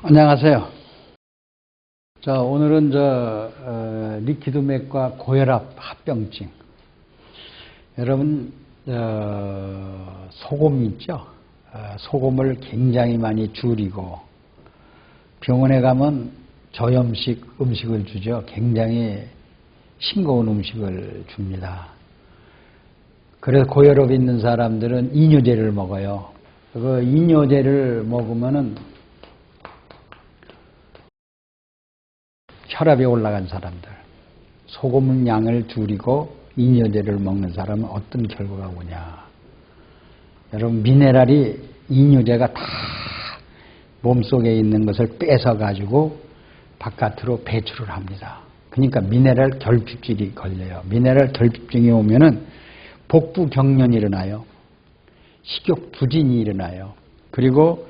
안녕하세요. 자, 오늘은 리퀴드맥과 고혈압 합병증. 여러분, 소금 있죠? 소금을 굉장히 많이 줄이고 병원에 가면 저염식 음식을 주죠. 굉장히 싱거운 음식을 줍니다. 그래서 고혈압 있는 사람들은 이뇨제를 먹어요. 그 이뇨제를 먹으면은 혈압이 올라간 사람들, 소금 양을 줄이고 이뇨제를 먹는 사람은 어떤 결과가 오냐. 여러분, 미네랄이 이뇨제가 다 몸속에 있는 것을 뺏어가지고 바깥으로 배출을 합니다. 그러니까 미네랄 결핍증이 걸려요. 미네랄 결핍증이 오면은 복부 경련이 일어나요. 식욕 부진이 일어나요. 그리고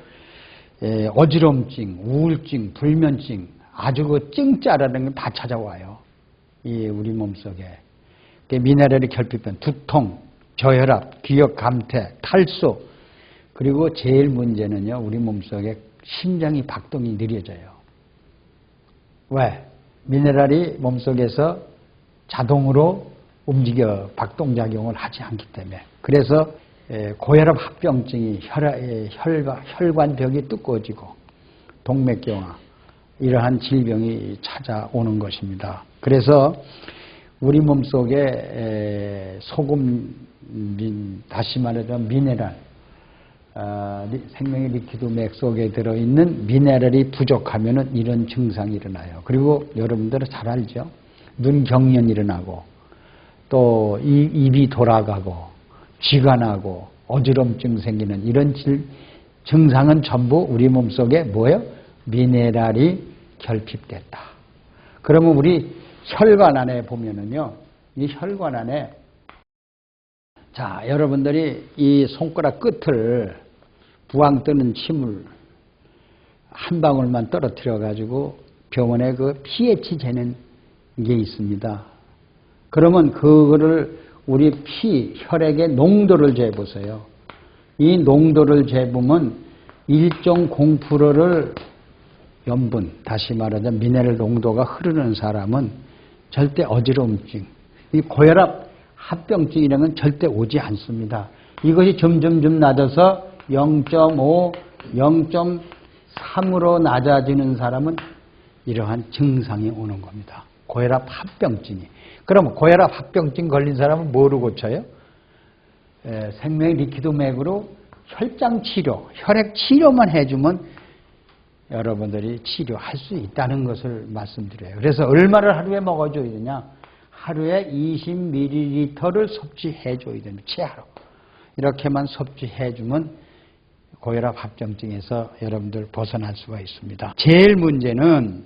어지럼증, 우울증, 불면증, 아주 그 찡짜라는 게 다 찾아와요. 우리 몸속에. 미네랄이 결핍된 두통, 저혈압, 기억 감퇴, 탈수, 그리고 제일 문제는요, 우리 몸속에 심장이 박동이 느려져요. 왜? 미네랄이 몸속에서 자동으로 움직여 박동작용을 하지 않기 때문에. 그래서 고혈압 합병증이 혈관벽이 두꺼워지고 동맥경화, 이러한 질병이 찾아오는 것입니다. 그래서 우리 몸속에 소금, 다시 말하자면 미네랄, 생명의 리퀴드맥 속에 들어있는 미네랄이 부족하면 이런 증상이 일어나요. 그리고 여러분들은 잘 알죠? 눈 경련이 일어나고 또 입이 돌아가고 쥐가 나고 어지럼증 생기는 이런 증상은 전부 우리 몸속에 뭐예요? 미네랄이 결핍됐다. 그러면 우리 혈관 안에 보면은요, 이 혈관 안에, 자, 여러분들이 이 손가락 끝을 부항 뜨는 침을 한 방울만 떨어뜨려 가지고 병원에 그 pH 재는 게 있습니다. 그러면 그거를 우리 혈액의 농도를 재보세요. 이 농도를 재보면 1.0%를 염분, 다시 말하자면 미네랄 농도가 흐르는 사람은 절대 어지러움증, 이 고혈압 합병증이라는 건 절대 오지 않습니다. 이것이 점점점 낮아서 0.5, 0.3으로 낮아지는 사람은 이러한 증상이 오는 겁니다. 고혈압 합병증이. 그럼 고혈압 합병증 걸린 사람은 뭐로 고쳐요? 생명의 리퀴드맥으로 혈장 치료, 혈액 치료만 해주면 여러분들이 치료할 수 있다는 것을 말씀드려요. 그래서 얼마를 하루에 먹어줘야 되냐? 하루에 20ml를 섭취해줘야 됩니다. 최하로. 이렇게만 섭취해주면 고혈압 합병증에서 여러분들 벗어날 수가 있습니다. 제일 문제는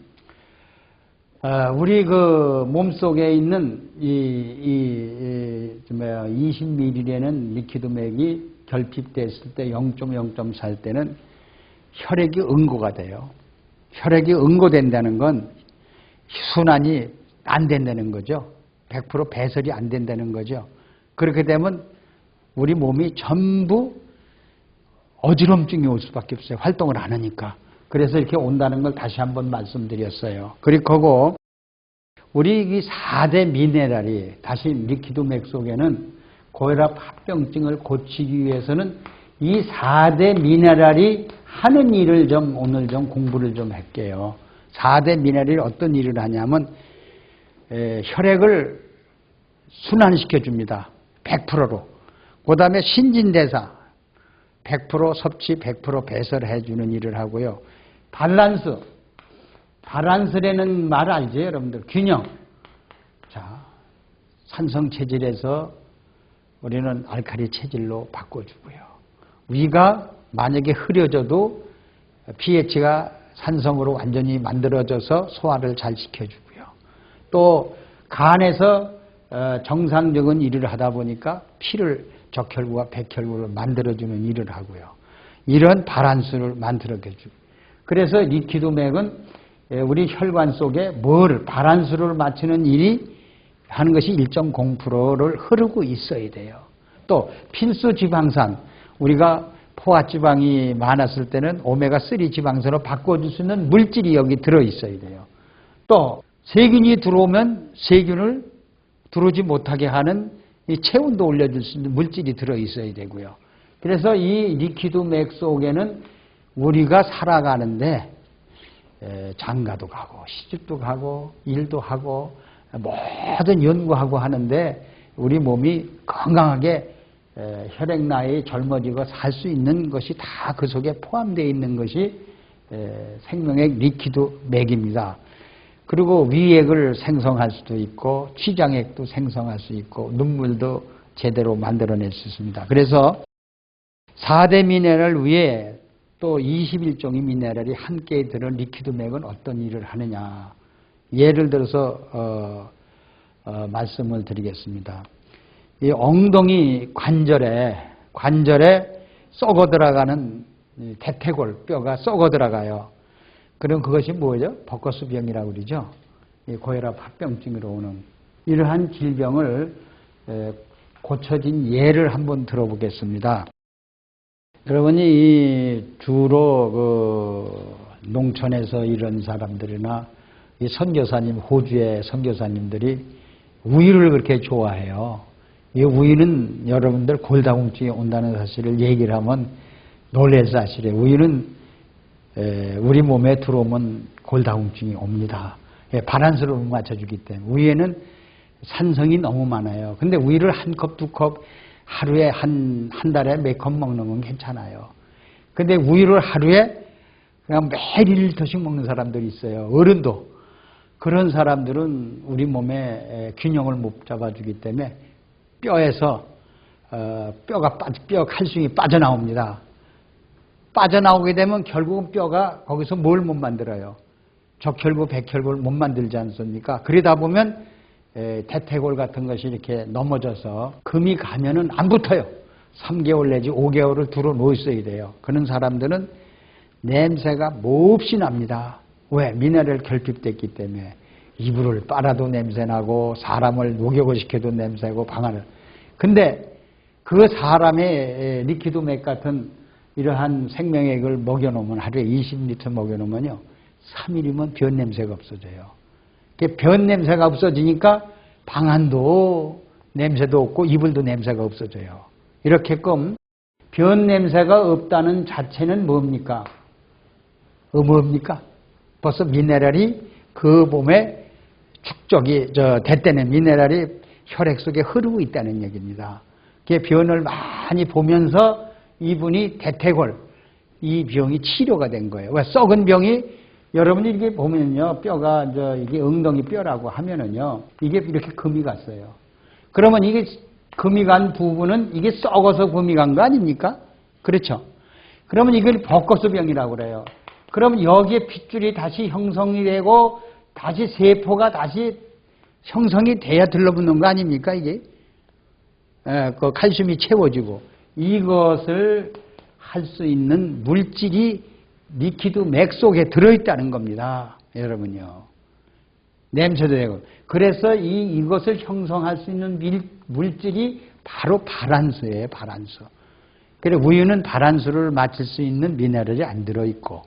우리 그 몸속에 있는 20ml에는 리퀴드맥이 결핍됐을 때 0.4일 때는 혈액이 응고가 돼요. 혈액이 응고된다는 건 순환이 안 된다는 거죠. 100% 배설이 안 된다는 거죠. 그렇게 되면 우리 몸이 전부 어지럼증이 올 수밖에 없어요. 활동을 안 하니까. 그래서 이렇게 온다는 걸 다시 한번 말씀드렸어요. 그리고 우리 이 4대 미네랄이 다시 리퀴드맥 속에는 고혈압 합병증을 고치기 위해서는 이 4대 미네랄이 하는 일을 오늘 공부를 좀 할게요. 4대 미네랄이 어떤 일을 하냐면 혈액을 순환시켜 줍니다. 100%로. 그 다음에 신진대사 100% 섭취, 100% 배설해 주는 일을 하고요. 밸런스라는 말 알죠, 여러분들? 균형. 자, 산성 체질에서 우리는 알칼리 체질로 바꿔주고요. 위가 만약에 흐려져도 pH가 산성으로 완전히 만들어져서 소화를 잘 시켜주고요. 또 간에서 정상적인 일을 하다 보니까 피를 적혈구와 백혈구를 만들어주는 일을 하고요. 이런 밸런스를 만들어주고. 그래서 리퀴드맥은 우리 혈관 속에 밸런스를 맞추는 일이 하는 것이 1.0%를 흐르고 있어야 돼요. 또 필수 지방산, 우리가 포화지방이 많았을 때는 오메가3 지방산으로 바꿔줄 수 있는 물질이 여기 들어있어야 돼요. 또 세균이 들어오면 세균을 들어오지 못하게 하는 이 체온도 올려줄 수 있는 물질이 들어있어야 되고요. 그래서 이 리퀴드 맥 속에는 우리가 살아가는데 장가도 가고 시집도 가고 일도 하고 모든 연구하고 하는데 우리 몸이 건강하게 혈액 나이 젊어지고 살 수 있는 것이 다 그 속에 포함되어 있는 것이 생명의 리퀴드 맥입니다. 그리고 위액을 생성할 수도 있고 취장액도 생성할 수 있고 눈물도 제대로 만들어낼 수 있습니다. 그래서 4대 미네랄 위에 또 21종의 미네랄이 함께 들은 리퀴드 맥은 어떤 일을 하느냐. 예를 들어서 말씀을 드리겠습니다. 이 엉덩이 관절에 썩어 들어가는 대퇴골 뼈가 썩어 들어가요. 그럼 그것이 뭐죠? 벚꽃수병이라고 그러죠. 고혈압 합병증으로 오는 이러한 질병을 고쳐진 예를 한번 들어보겠습니다. 여러분이 주로 농촌에서 이런 사람들이나 이 선교사님, 호주의 선교사님들이 우유를 그렇게 좋아해요. 이 우유는 여러분들 골다공증이 온다는 사실을 얘기를 하면 놀랄 사실이에요. 우유는 우리 몸에 들어오면 골다공증이 옵니다. 바란스를 못 맞춰주기 때문에. 우유에는 산성이 너무 많아요. 근데 우유를 한 컵, 두 컵 하루에 한 달에 몇 컵 먹는 건 괜찮아요. 근데 우유를 하루에 그냥 매일 1리터씩 먹는 사람들이 있어요. 어른도. 그런 사람들은 우리 몸에 균형을 못 잡아주기 때문에 뼈에서 뼈 칼슘이 빠져나옵니다. 빠져나오게 되면 결국은 뼈가 거기서 뭘 못 만들어요. 적혈구, 백혈구를 못 만들지 않습니까? 그러다 보면 대퇴골 같은 것이 이렇게 넘어져서 금이 가면은 안 붙어요. 3개월 내지 5개월을 두루 놓여 있어야 돼요. 그런 사람들은 냄새가 몹시 납니다. 왜? 미네랄 결핍됐기 때문에. 이불을 빨아도 냄새나고 사람을 목욕을 시켜도 냄새고 방안을. 근데 그 사람의 리퀴드 맥 같은 이러한 생명액을 먹여놓으면 하루에 20리터 먹여놓으면요. 3일이면 변 냄새가 없어져요. 변 냄새가 없어지니까 방안도 냄새도 없고 이불도 냄새가 없어져요. 이렇게끔 변 냄새가 없다는 자체는 뭡니까? 뭡니까? 벌써 미네랄이 그 몸에 축적이 됐다는 미네랄이 혈액 속에 흐르고 있다는 얘기입니다. 그 변을 많이 보면서 이분이 대퇴골 이 병이 치료가 된 거예요. 왜? 썩은 병이 여러분이 이렇게 보면요, 뼈가 이게 엉덩이 뼈라고 하면은요, 이게 이렇게 금이 갔어요. 그러면 이게 금이 간 부분은 이게 썩어서 금이 간 거 아닙니까? 그렇죠? 그러면 이걸 벚꽃수병이라고 그래요. 그러면 여기에 핏줄이 다시 형성이 되고 다시 세포가 다시 형성이 돼야 들러붙는 거 아닙니까, 이게? 그 칼슘이 채워지고 이것을 할 수 있는 물질이 리퀴드 맥 속에 들어있다는 겁니다. 여러분요. 냄새도 되고. 그래서 이것을 형성할 수 있는 물질이 바로 발안수예요. 발안수. 그래 우유는 발안수를 맞출 수 있는 미네랄이 안 들어있고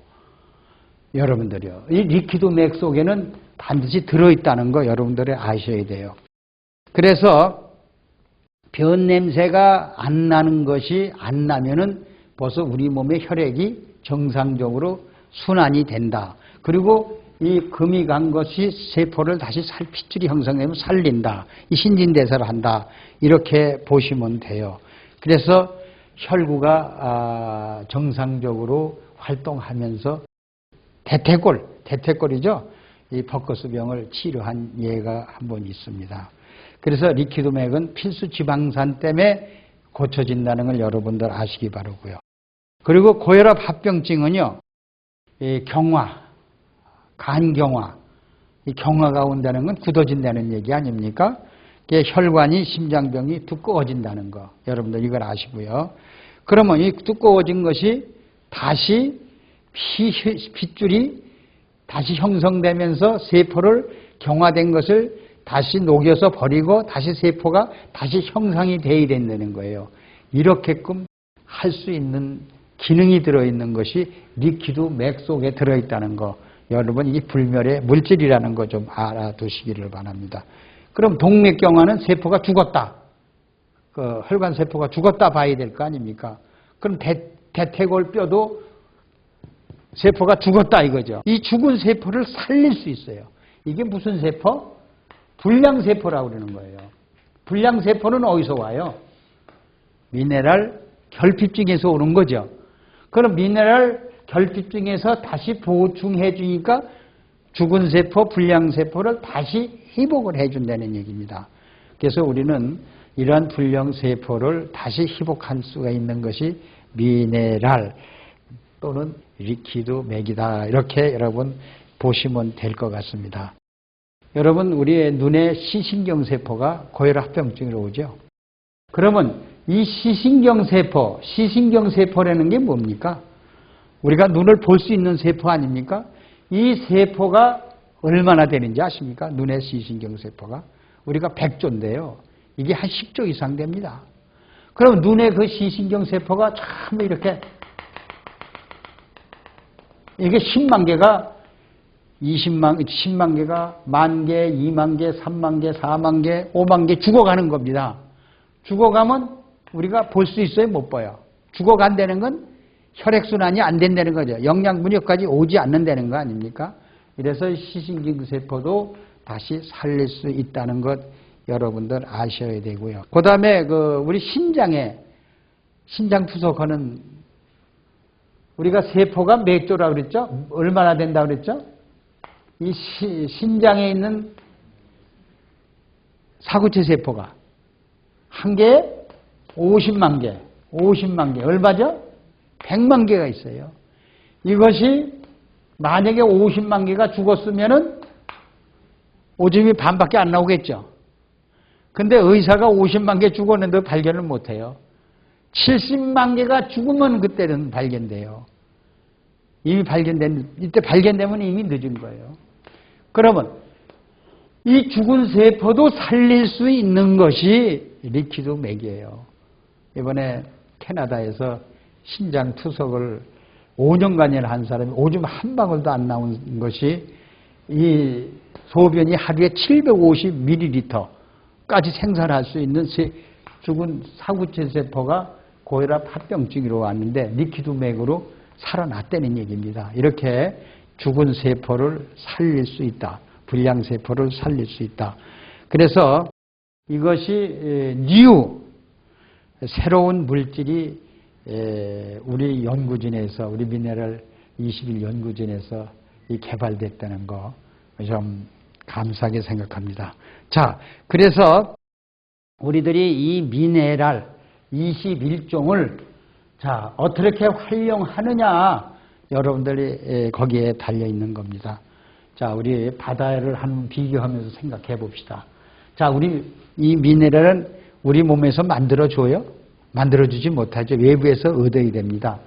여러분들이요. 이 리퀴드 맥 속에는 반드시 들어있다는 거 여러분들이 아셔야 돼요. 그래서 변 냄새가 안 나는 것이 안 나면은 벌써 우리 몸의 혈액이 정상적으로 순환이 된다. 그리고 이 금이 간 것이 세포를 다시 핏줄이 형성되면 살린다. 이 신진대사를 한다. 이렇게 보시면 돼요. 그래서 혈구가 정상적으로 활동하면서 대퇴골이죠. 이 벚꽃수병을 치료한 예가 한 번 있습니다. 그래서 리퀴드 맥은 필수 지방산 때문에 고쳐진다는 걸 여러분들 아시기 바라고요. 그리고 고혈압 합병증은요, 이 경화, 간경화, 이 경화가 온다는 건 굳어진다는 얘기 아닙니까? 혈관이 심장병이 두꺼워진다는 거. 여러분들 이걸 아시고요. 그러면 이 두꺼워진 것이 다시 핏줄이 다시 형성되면서 세포를 경화된 것을 다시 녹여서 버리고 다시 세포가 다시 형성이 돼야 된다는 거예요. 이렇게끔 할 수 있는 기능이 들어있는 것이 리퀴드 맥 속에 들어있다는 거, 여러분 이 불멸의 물질이라는 거 좀 알아두시기를 바랍니다. 그럼 동맥경화는 세포가 죽었다. 그 혈관세포가 죽었다 봐야 될 거 아닙니까? 그럼 대퇴골 뼈도 세포가 죽었다 이거죠. 이 죽은 세포를 살릴 수 있어요. 이게 무슨 세포? 불량세포라고 그러는 거예요. 불량세포는 어디서 와요? 미네랄 결핍증에서 오는 거죠. 그럼 미네랄 결핍증에서 다시 보충해 주니까 죽은 세포, 불량세포를 다시 회복을 해준다는 얘기입니다. 그래서 우리는 이러한 불량세포를 다시 회복할 수가 있는 것이 미네랄 또는 리퀴드 맥이다. 이렇게 여러분 보시면 될 것 같습니다. 여러분 우리의 눈에 시신경세포가 고혈압병증으로 오죠. 그러면 이 시신경세포라는 게 뭡니까? 우리가 눈을 볼 수 있는 세포 아닙니까? 이 세포가 얼마나 되는지 아십니까? 눈의 시신경세포가. 우리가 100조인데요. 이게 한 10조 이상 됩니다. 그럼 눈의 그 시신경세포가 참 이렇게 이게 10만 개가 10만 개가 1만 개, 2만 개, 3만 개, 4만 개, 5만 개 죽어가는 겁니다. 죽어가면 우리가 볼 수 있어요? 못 봐요. 죽어간다는 건 혈액순환이 안 된다는 거죠. 영양분여까지 오지 않는다는 거 아닙니까? 이래서 시신경세포도 다시 살릴 수 있다는 것 여러분들 아셔야 되고요. 그 다음에 우리 신장투석하는 우리가 세포가 몇 조라고 그랬죠? 얼마나 된다고 그랬죠? 이 신장에 있는 사구체 세포가 한 개에 50만 개, 얼마죠? 100만 개가 있어요. 이것이 만약에 50만 개가 죽었으면은 오줌이 반밖에 안 나오겠죠. 근데 의사가 50만 개 죽었는데 발견을 못해요. 70만 개가 죽으면 그때는 발견돼요. 이미 이때 발견되면 이미 늦은 거예요. 그러면 이 죽은 세포도 살릴 수 있는 것이 리퀴드 맥이에요. 이번에 캐나다에서 신장 투석을 5년간이나 한 사람이 오줌 한 방울도 안 나온 것이 이 소변이 하루에 750ml까지 생산할 수 있는 죽은 사구체 세포가 고혈압 합병증으로 왔는데 리퀴드 맥으로 살아났다는 얘기입니다. 이렇게 죽은 세포를 살릴 수 있다. 불량세포를 살릴 수 있다. 그래서 이것이 새로운 물질이 우리 연구진에서 우리 미네랄 21 연구진에서 개발됐다는 거 좀 감사하게 생각합니다. 자, 그래서 우리들이 이 미네랄 21종을 자 어떻게 활용하느냐 여러분들이 거기에 달려 있는 겁니다. 자, 우리 바다를 한번 비교하면서 생각해 봅시다. 자, 우리 이 미네랄은 우리 몸에서 만들어줘요? 만들어주지 못하죠. 외부에서 얻어야 됩니다.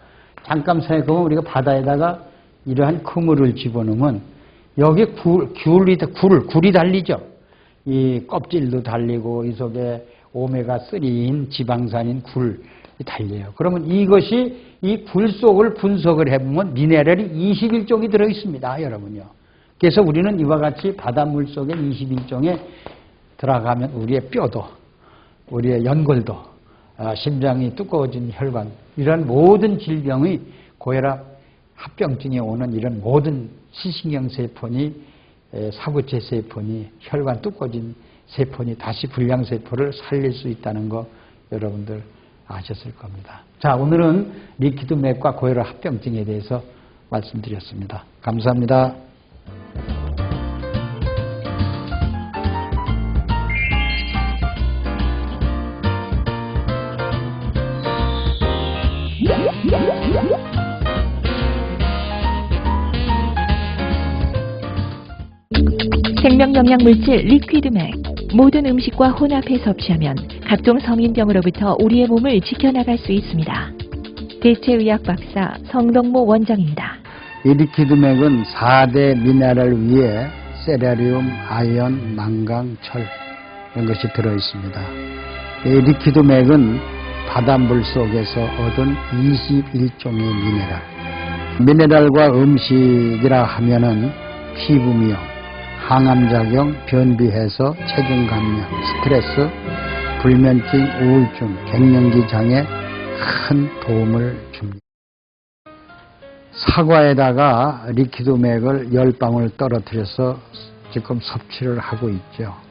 잠깐 생각해보면 우리가 바다에다가 이러한 그물을 집어넣으면 여기 굴이 달리죠. 이 껍질도 달리고 이 속에 오메가3인 지방산인 굴이 달려요. 그러면 이것이 이 굴 속을 분석을 해보면 미네랄이 21종이 들어있습니다. 여러분요. 그래서 우리는 이와 같이 바닷물 속에 21종에 들어가면 우리의 뼈도 우리의 연골도 심장이 두꺼워진 혈관 이런 모든 질병의 고혈압 합병증에 오는 이런 모든 시신경세포니 사구체 세포니 혈관 두꺼워진 세포니 다시 불량세포를 살릴 수 있다는 거 여러분들 아셨을 겁니다. 자, 오늘은 리퀴드 맥과 고혈압 합병증에 대해서 말씀드렸습니다. 감사합니다. 생명영양물질 리퀴드맥 모든 음식과 혼합해 섭취하면 각종 성인병으로부터 우리의 몸을 지켜나갈 수 있습니다. 대체의학 박사 성동모 원장입니다. 이 리퀴드맥은 4대 미네랄 위에 세라리움, 아연, 망강, 철 이런 것이 들어있습니다. 이 리퀴드맥은 바닷물 속에서 얻은 21종의 미네랄. 미네랄과 음식이라 하면은 피부미용, 항암작용, 변비해소, 체중 감량, 스트레스, 불면증, 우울증, 갱년기 장애 큰 도움을 줍니다. 사과에다가 리퀴드맥을 10방울 떨어뜨려서 지금 섭취를 하고 있죠.